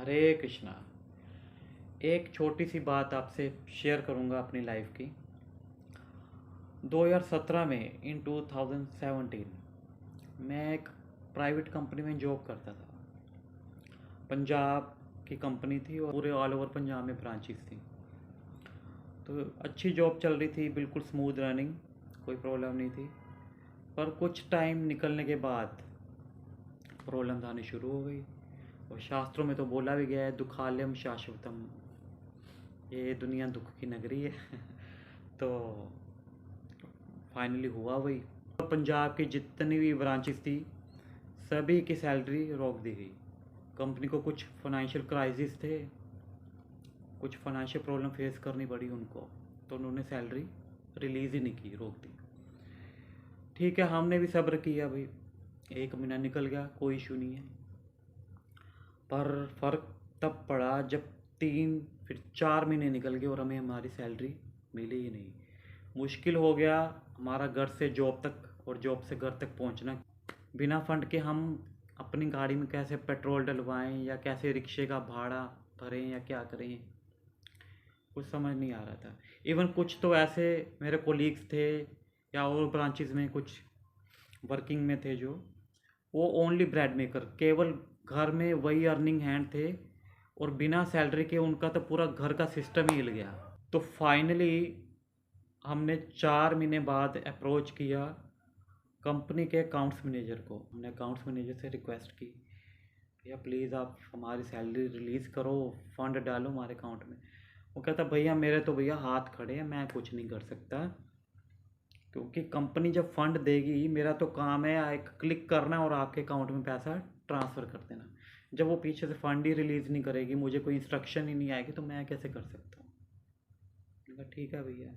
हरे कृष्णा। एक छोटी सी बात आपसे शेयर करूंगा अपनी लाइफ की। 2017 में इन 2017 मैं एक प्राइवेट कंपनी में जॉब करता था। पंजाब की कंपनी थी और पूरे ऑल ओवर पंजाब में ब्रांचेस थी। तो अच्छी जॉब चल रही थी, बिल्कुल स्मूथ रनिंग, कोई प्रॉब्लम नहीं थी। पर कुछ टाइम निकलने के बाद प्रॉब्लम्स आनी शुरू हो गई। और शास्त्रों में तो बोला भी गया है, दुखालयम शाश्वतम, ये दुनिया दुख की नगरी है। तो फाइनली हुआ वही। पंजाब की जितनी भी ब्रांचेस थी सभी की सैलरी रोक दी गई। कंपनी को कुछ फाइनेंशियल क्राइसिस थे, कुछ फाइनेंशियल प्रॉब्लम फेस करनी पड़ी उनको, तो उन्होंने सैलरी रिलीज़ ही नहीं की, रोक दी। ठीक है, हमने भी सब्र किया भाई, एक महीना निकल गया, कोई इशू नहीं है। पर फ़र्क तब पड़ा जब 3 फिर 4 महीने निकल गए और हमें हमारी सैलरी मिली ही नहीं। मुश्किल हो गया हमारा घर से जॉब तक और जॉब से घर तक पहुंचना। बिना फंड के हम अपनी गाड़ी में कैसे पेट्रोल डलवाएं या कैसे रिक्शे का भाड़ा भरें या क्या करें, कुछ समझ नहीं आ रहा था। इवन कुछ तो ऐसे मेरे कोलीग्स थे या और ब्रांचेस में कुछ वर्किंग में थे जो वो ओनली ब्रेड मेकर, केवल घर में वही अर्निंग हैंड थे और बिना सैलरी के उनका तो पूरा घर का सिस्टम ही हिल गया। तो फाइनली हमने 4 महीने बाद अप्रोच किया कंपनी के अकाउंट्स मैनेजर को। हमने अकाउंट्स मैनेजर से रिक्वेस्ट की, भैया प्लीज़ आप हमारी सैलरी रिलीज़ करो, फंड डालो हमारे अकाउंट में। वो कहता भैया मेरे तो भैया हाथ खड़े हैं, मैं कुछ नहीं कर सकता, क्योंकि कंपनी जब फंड देगी मेरा तो काम है एक क्लिक करना और आपके अकाउंट में पैसा ट्रांसफ़र कर देना। जब वो पीछे से फंड ही रिलीज़ नहीं करेगी, मुझे कोई इंस्ट्रक्शन ही नहीं आएगी, तो मैं कैसे कर सकता हूँ। मैंने कहा ठीक है भैया।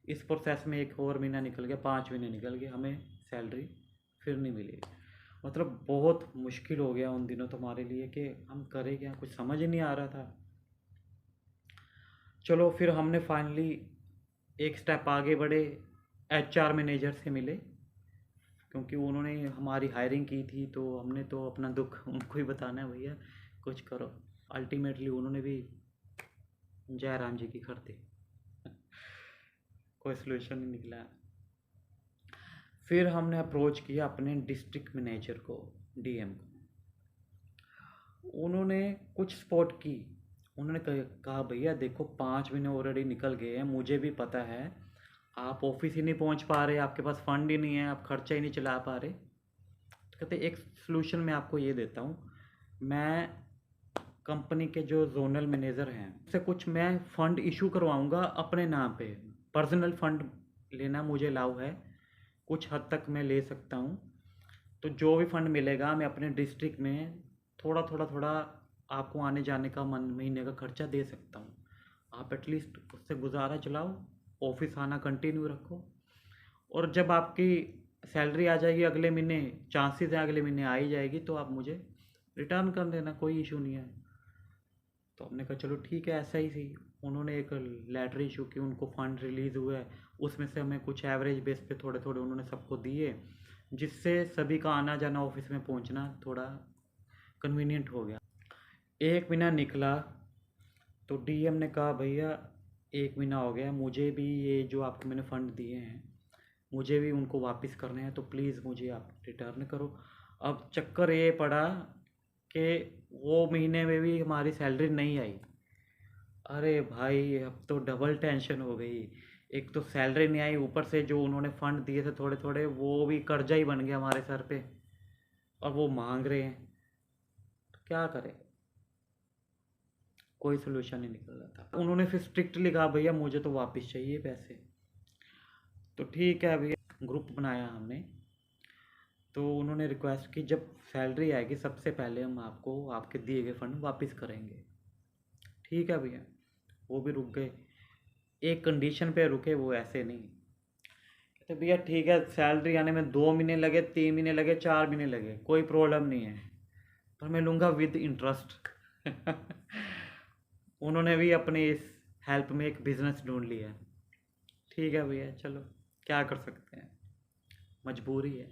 इस प्रोसेस में एक और महीना निकल गया, 5 महीने निकल गए, हमें सैलरी फिर नहीं मिली। मतलब बहुत मुश्किल हो गया उन दिनों तो हमारे लिए कि हम करें क्या, कुछ समझ ही नहीं आ रहा था। चलो फिर हमने फाइनली एक स्टेप आगे बढ़े, एचआर मैनेजर से मिले, क्योंकि उन्होंने हमारी हायरिंग की थी तो हमने तो अपना दुख उनको ही बताना है, भैया कुछ करो। अल्टीमेटली उन्होंने भी जय राम जी की कर दी। कोई सलूशन नहीं निकला। फिर हमने अप्रोच किया अपने डिस्ट्रिक्ट मैनेजर को, डीएम को। उन्होंने कुछ सपोर्ट की। उन्होंने कहा भैया देखो 5 महीने ऑलरेडी निकल गए हैं, मुझे भी पता है आप ऑफिस ही नहीं पहुंच पा रहे, आपके पास फंड ही नहीं है, आप खर्चा ही नहीं चला पा रहे। तो कहते एक सलूशन मैं आपको ये देता हूँ, मैं कंपनी के जो जोनल मैनेजर हैं उससे कुछ मैं फ़ंड इशू करवाऊँगा अपने नाम पे। पर्सनल फ़ंड लेना मुझे अलाउ है, कुछ हद तक मैं ले सकता हूँ। तो जो भी फंड मिलेगा मैं अपने डिस्ट्रिक्ट में थोड़ा आपको आने जाने का महीने का खर्चा दे सकता हूँ। आप एटलीस्ट उससे गुजारा चलाओ, ऑफिस आना कंटिन्यू रखो, और जब आपकी सैलरी आ जाएगी अगले महीने, चांसेस है अगले महीने आ ही जाएगी, तो आप मुझे रिटर्न कर देना, कोई इशू नहीं है। तो हमने कहा चलो ठीक है, ऐसा ही सही। उन्होंने एक लेटर इशू की, उनको फंड रिलीज़ हुआ है, उसमें से हमें कुछ एवरेज बेस पे थोड़े थोड़े उन्होंने सबको दिए, जिससे सभी का आना जाना ऑफिस में पहुंचना थोड़ा कन्वीनियंट हो गया। एक महीना निकला तो डीएम ने कहा भैया 1 महीना हो गया, मुझे भी ये जो आपको मैंने फ़ंड दिए हैं मुझे भी उनको वापस करने हैं, तो प्लीज़ मुझे आप रिटर्न करो। अब चक्कर ये पड़ा कि वो महीने में भी हमारी सैलरी नहीं आई। अरे भाई अब तो डबल टेंशन हो गई। एक तो सैलरी नहीं आई, ऊपर से जो उन्होंने फंड दिए थे थोड़े थोड़े, वो भी कर्जा ही बन गया हमारे सर पे, और वो मांग रहे हैं, तो क्या करें। कोई सोल्यूशन नहीं निकल रहा था। उन्होंने फिर स्ट्रिक्टली कहा भैया मुझे तो वापस चाहिए पैसे। तो ठीक है भैया, ग्रुप बनाया हमने। तो उन्होंने रिक्वेस्ट की जब सैलरी आएगी सबसे पहले हम आपको आपके दिए गए फंड वापस करेंगे। ठीक है भैया, वो भी रुक गए। एक कंडीशन पे रुके, वो ऐसे नहीं, कहते भैया ठीक है सैलरी आने में 2 महीने लगे, 3 महीने लगे, 4 महीने लगे, कोई प्रॉब्लम नहीं है, पर मैं लूँगा विद इंटरेस्ट। उन्होंने भी अपने इस हेल्प में एक बिज़नेस ढूंढ लिया। ठीक है भैया, चलो क्या कर सकते हैं, मजबूरी है।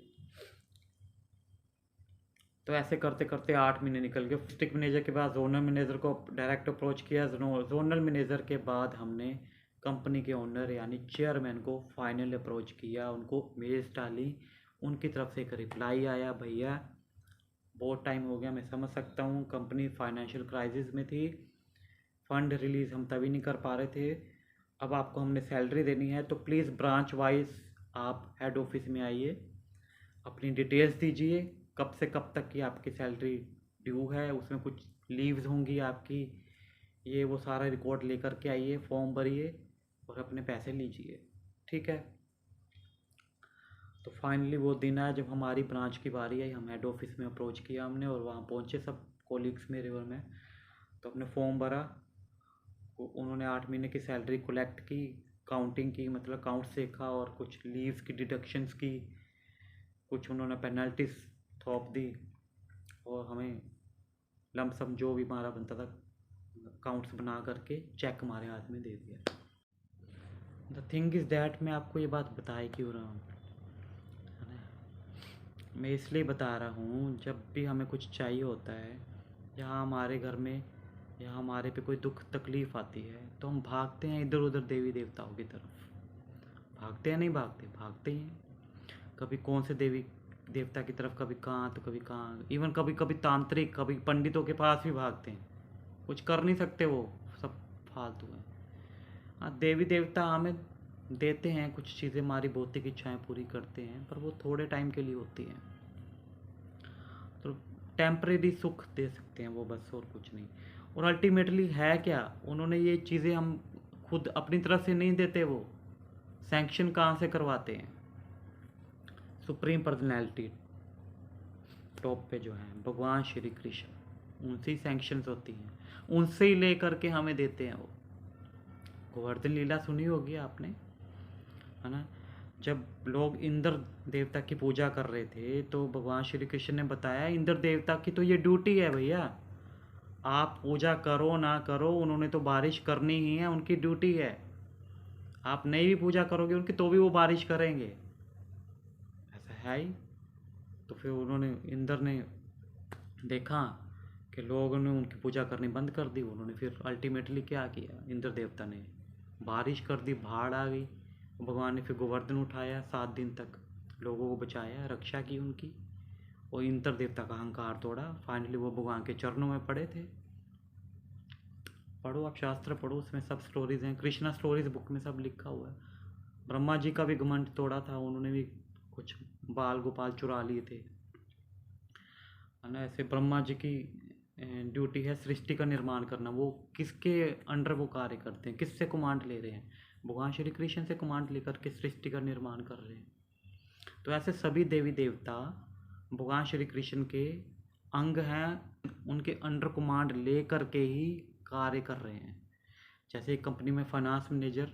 तो ऐसे करते करते 8 महीने निकल गए। डिस्ट्रिक्ट मैनेजर के बाद जोनल मैनेजर को डायरेक्ट अप्रोच किया। जोनल मैनेजर के बाद हमने कंपनी के ओनर यानी चेयरमैन को फाइनल अप्रोच किया, उनको मेल्स डाली। उनकी तरफ से एक रिप्लाई आया, भैया बहुत टाइम हो गया, मैं समझ सकता हूँ कंपनी फाइनेंशियल क्राइसिस में थी, फ़ंड रिलीज़ हम तभी नहीं कर पा रहे थे, अब आपको हमने सैलरी देनी है तो प्लीज़ ब्रांच वाइज आप हेड ऑफिस में आइए, अपनी डिटेल्स दीजिए, कब से कब तक की आपकी सैलरी ड्यू है, उसमें कुछ लीव्स होंगी आपकी, ये वो सारा रिकॉर्ड लेकर के आइए, फॉर्म भरिए और अपने पैसे लीजिए। ठीक है। तो फाइनली वो दिन आया जब हमारी ब्रांच की बारी आई। हम हेड ऑफिस में अप्रोच किया हमने और वहाँ पहुँचे सब कोलिग्स मेरे और मैं। तो अपने फॉर्म भरा, उन्होंने 8 महीने की सैलरी कलेक्ट की, काउंटिंग की, मतलब अकाउंट्स देखा और कुछ लीव्स की डिडक्शंस की, कुछ उन्होंने पेनल्टीज थोप दी और हमें लमसम जो भी हमारा बनता था अकाउंट्स बना करके चेक हमारे हाथ में दे दिया। द थिंग इज़ दैट मैं आपको ये बात बताए क्यों रहा हूँ, है ना? मैं इसलिए बता रहा हूँ, जब भी हमें कुछ चाहिए होता है या हमारे घर में या हमारे पे कोई दुख तकलीफ़ आती है तो हम भागते हैं इधर उधर देवी देवताओं की तरफ। भागते हैं, नहीं भागते, भागते ही हैं। कभी कौन से देवी देवता की तरफ, कभी कहाँ तो कभी कहाँ, इवन कभी कभी तांत्रिक, कभी पंडितों के पास भी भागते हैं। कुछ कर नहीं सकते, वो सब फालतू है। हाँ, देवी देवता हमें देते हैं कुछ चीज़ें, हमारी भौतिक इच्छाएं पूरी करते हैं, पर वो थोड़े टाइम के लिए होती हैं, तो टेम्परेरी सुख दे सकते हैं वो, बस और कुछ नहीं। और अल्टीमेटली है क्या, उन्होंने ये चीज़ें हम खुद अपनी तरफ से नहीं देते, वो सैंक्शन कहाँ से करवाते हैं? सुप्रीम पर्सनैलिटी टॉप पे जो है भगवान श्री कृष्ण, उनसे ही सैंक्शंस होती हैं, उनसे ही ले करके हमें देते हैं वो। गोवर्धन लीला सुनी होगी आपने, है ना? जब लोग इंद्र देवता की पूजा कर रहे थे तो भगवान श्री कृष्ण ने बताया इंद्र देवता की तो ये ड्यूटी है भैया, आप पूजा करो ना करो, उन्होंने तो बारिश करनी ही है, उनकी ड्यूटी है। आप नहीं भी पूजा करोगे उनकी तो भी वो बारिश करेंगे, ऐसा है ही। तो फिर उन्होंने, इंद्र ने देखा कि लोगों ने उनकी पूजा करनी बंद कर दी, उन्होंने फिर अल्टीमेटली क्या किया, इंद्र देवता ने बारिश कर दी, बाढ़ आ गई। भगवान ने फिर गोवर्धन उठाया, 7 दिन तक लोगों को बचाया, रक्षा की उनकी, और इंद्र देवता का अहंकार तोड़ा। फाइनली वो भगवान के चरणों में पड़े थे। पढ़ो, आप शास्त्र पढ़ो, उसमें सब स्टोरीज हैं, कृष्णा स्टोरीज बुक में सब लिखा हुआ है। ब्रह्मा जी का भी घमंड तोड़ा था, उन्होंने भी कुछ बाल गोपाल चुरा लिए थे, है ना? ऐसे ब्रह्मा जी की ड्यूटी है सृष्टि का निर्माण करना। वो किसके अंडर वो कार्य करते हैं, किससे कमांड ले रहे हैं? भगवान श्री कृष्ण से कमांड लेकर के सृष्टि का निर्माण कर रहे हैं। तो ऐसे सभी देवी देवता भगवान श्री कृष्ण के अंग हैं, उनके अंडर कमांड ले करके ही कार्य कर रहे हैं। जैसे एक कंपनी में finance manager,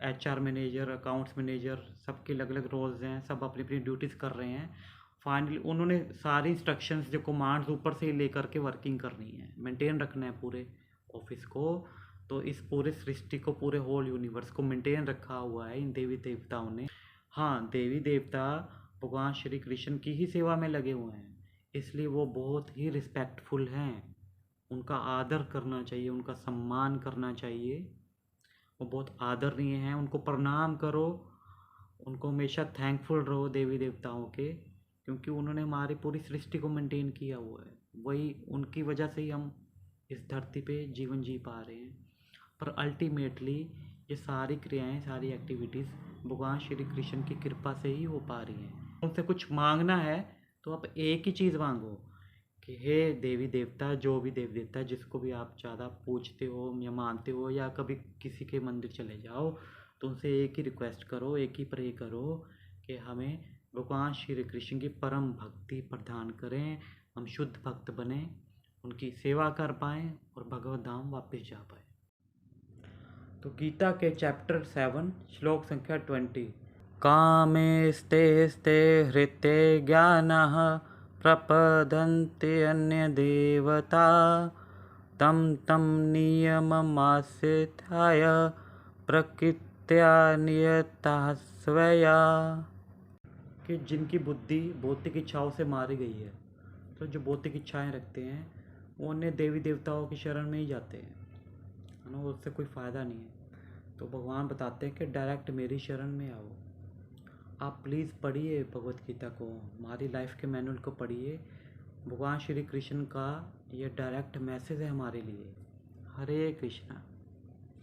HR manager, accounts manager, सबके अलग अलग रोल्स हैं, सब अपनी अपनी ड्यूटीज़ कर रहे हैं। फाइनली उन्होंने सारी इंस्ट्रक्शंस जो कमांड्स ऊपर से लेकर के वर्किंग करनी है, मेंटेन रखना है पूरे ऑफिस को। तो इस पूरे सृष्टि को, पूरे होल यूनिवर्स को मेंटेन रखा हुआ है इन देवी देवताओं ने। हाँ, देवी देवता भगवान श्री कृष्ण की ही सेवा में लगे हुए हैं, इसलिए वो बहुत ही रिस्पेक्टफुल हैं, उनका आदर करना चाहिए, उनका सम्मान करना चाहिए। वो बहुत आदरणीय हैं, उनको प्रणाम करो, उनको हमेशा थैंकफुल रहो देवी देवताओं के, क्योंकि उन्होंने हमारी पूरी सृष्टि को मेंटेन किया हुआ है। वही उनकी वजह से ही हम इस धरती पे जीवन जी पा रहे हैं। पर अल्टीमेटली ये सारी क्रियाएं, सारी एक्टिविटीज़ भगवान श्री कृष्ण की कृपा से ही हो पा रही हैं। उनसे कुछ मांगना है तो आप एक ही चीज़ मांगो कि हे देवी देवता, जो भी देवी देवता जिसको भी आप ज़्यादा पूजते हो या मानते हो, या कभी किसी के मंदिर चले जाओ तो उनसे एक ही रिक्वेस्ट करो, एक ही प्रे करो कि हमें भगवान श्री कृष्ण की परम भक्ति प्रदान करें, हम शुद्ध भक्त बने, उनकी सेवा कर पाएँ और भगवत धाम वापस जा पाए। तो गीता के चैप्टर 7 श्लोक संख्या 20, कामे स्ते स्ते हृते ज्ञानः प्रपदन्ते अन्य देवता तम तम नियममास्थिताय प्रकृत्या नियतः स्वया। कि जिनकी बुद्धि भौतिक इच्छाओं से मारी गई है तो जो भौतिक इच्छाएं रखते हैं वो अन्य देवी देवताओं की शरण में ही जाते हैं, है ना, उससे कोई फ़ायदा नहीं है। तो भगवान बताते हैं कि डायरेक्ट मेरी शरण में आओ। आप प्लीज़ पढ़िए भगवत गीता को, हमारी लाइफ के मैनुअल को पढ़िए। भगवान श्री कृष्ण का ये डायरेक्ट मैसेज है हमारे लिए। हरे कृष्णा।